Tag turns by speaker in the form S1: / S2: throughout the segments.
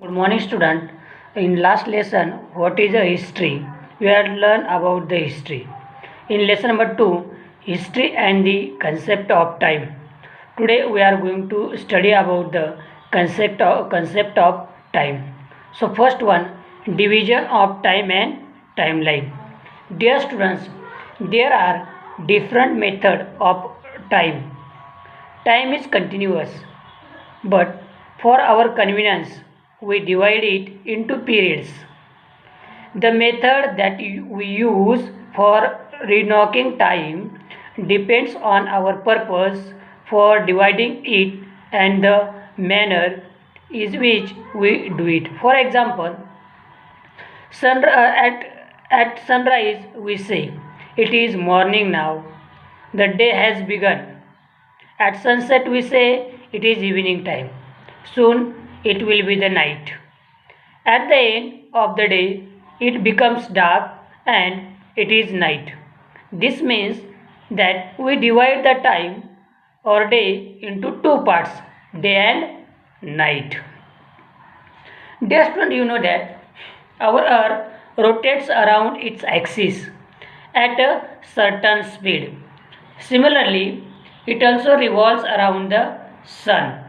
S1: Good morning, student. In last lesson, what is a history? We have learned about the history. In lesson number 2, history and the concept of time. Today we are going to study about the concept of time. So first one, division of time and timeline. Dear students, there are different method of time. Time is continuous, but for our convenience, we divide it into periods. The method that we use for reknowing time depends on our purpose for dividing it and the manner in which we do it. For example, at sunrise we say, it is morning now, the day has begun. At sunset we say, it is evening time, soon it will be the night. At the end of the day, it becomes dark and it is night. This means that we divide the time or day into two parts, day and night. Dear student, you know that our earth rotates around its axis at a certain speed. Similarly, it also revolves around the sun.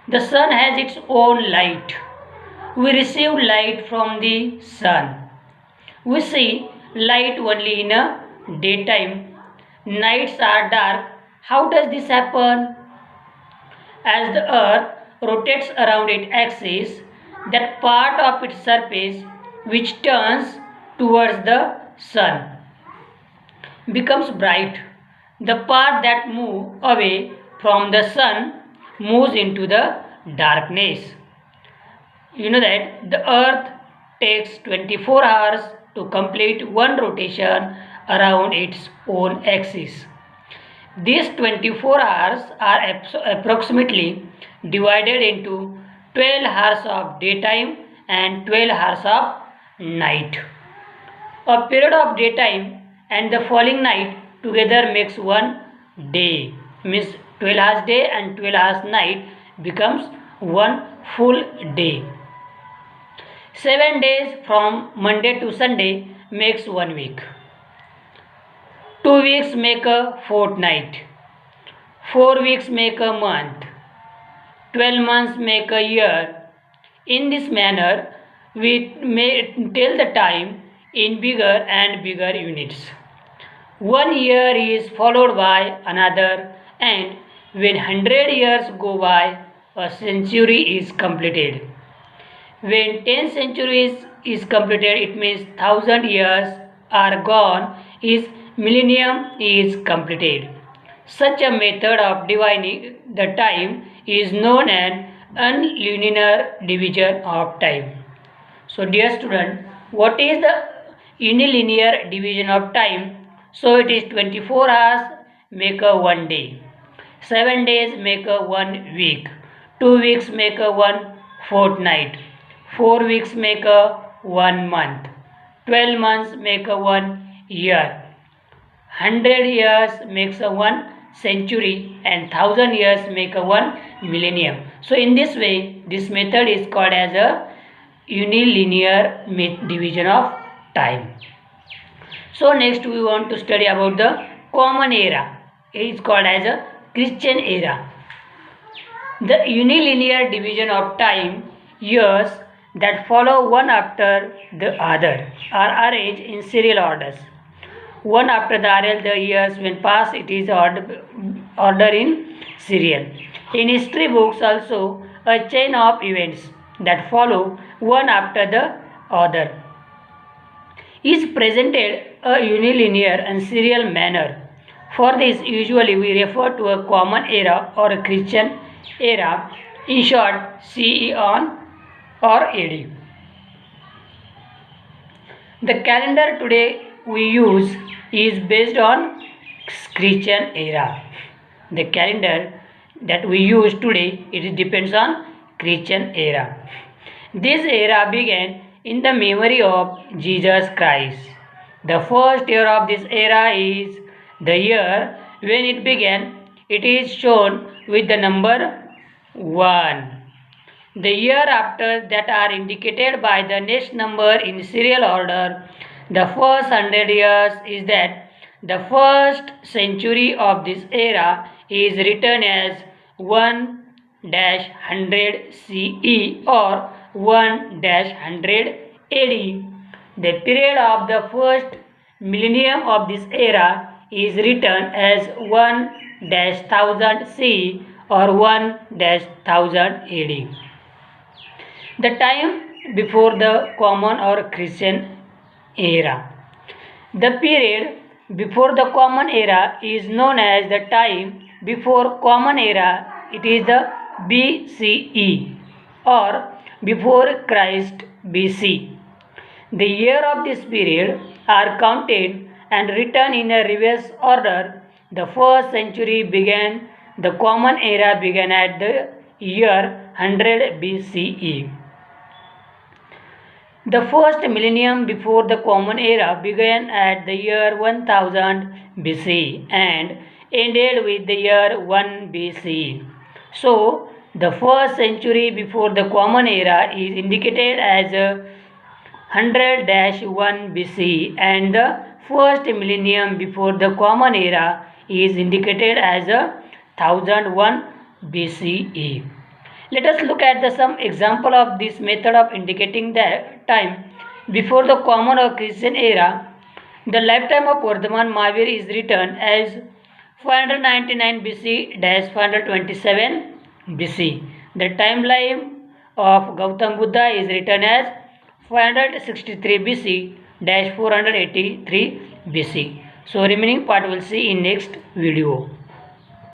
S1: The sun has its own light. We receive light from the sun. We see light only in a daytime. Nights are dark. How does this happen? As the earth rotates around its axis, that part of its surface which turns towards the sun becomes bright. The part that moves away from the sun moves into the darkness. You know that the earth takes 24 hours to complete one rotation around its own axis. These 24 hours are approximately divided into 12 hours of daytime and 12 hours of night. A period of daytime and the following night together makes one day. Means 12 hours day and 12 hours night becomes one full day. 7 days from Monday to Sunday makes 1 week. 2 weeks make a fortnight. 4 weeks make a month. 12 months make a year. In this manner, we may tell the time in bigger and bigger units. 1 year is followed by another, and when 100 years go by, a century is completed. When 10 centuries is completed, it means 1000 years are gone, is millennium is completed. Such a method of dividing the time is known as unlinear division of time. So dear student, what is the unilinear division of time? So it is 24 hours make a 1 day. 7 days make a 1 week. 2 weeks make a 1 fortnight. 4 weeks make a 1 month. 12 months make a 1 year. 100 years makes a 1 century and 1000 years make a 1 millennium. So in this way, this method is called as a unilinear division of time. So next we want to study about the common era. It is called as a Christian era. The unilinear division of time, years that follow one after the other are arranged in serial orders. One after the other, the years when pass, it is order in serial. In history books also, a chain of events that follow one after the other is presented a unilinear and serial manner. For this, usually we refer to a common era or a Christian era, in short CE on or AD. The calendar today we use is based on Christian era. The calendar that we use today, it depends on Christian era. This era began in the memory of Jesus Christ. The first year of this era is the year when it began. It is shown with the number 1. The year after that are indicated by the next number in serial order. The first 100 years is that the first century of this era is written as 1-100 CE or 1-100 AD. The period of the first millennium of this era is written as 1-1000 CE or 1-1000 AD. The time before the Common or Christian era. The period before the Common era is known as the time before Common era. It is the BCE or before Christ BC. The year of this period are counted and written in a reverse order. The first century began, the Common era began at the year 100 BCE. The first millennium before the Common Era began at the year 1000 BC and ended with the year 1 BC. So, the first century before the Common Era is indicated as 100-1 BC and the first millennium before the Common Era is indicated as 1001 BCE. Let us look at some example of this method of indicating the time before the Common or Christian era. The lifetime of Vardhaman Mahavir is written as 599 BC-527 BC. The timeline of Gautam Buddha is written as 563 BC-483 BC. So remaining part we'll see in next video.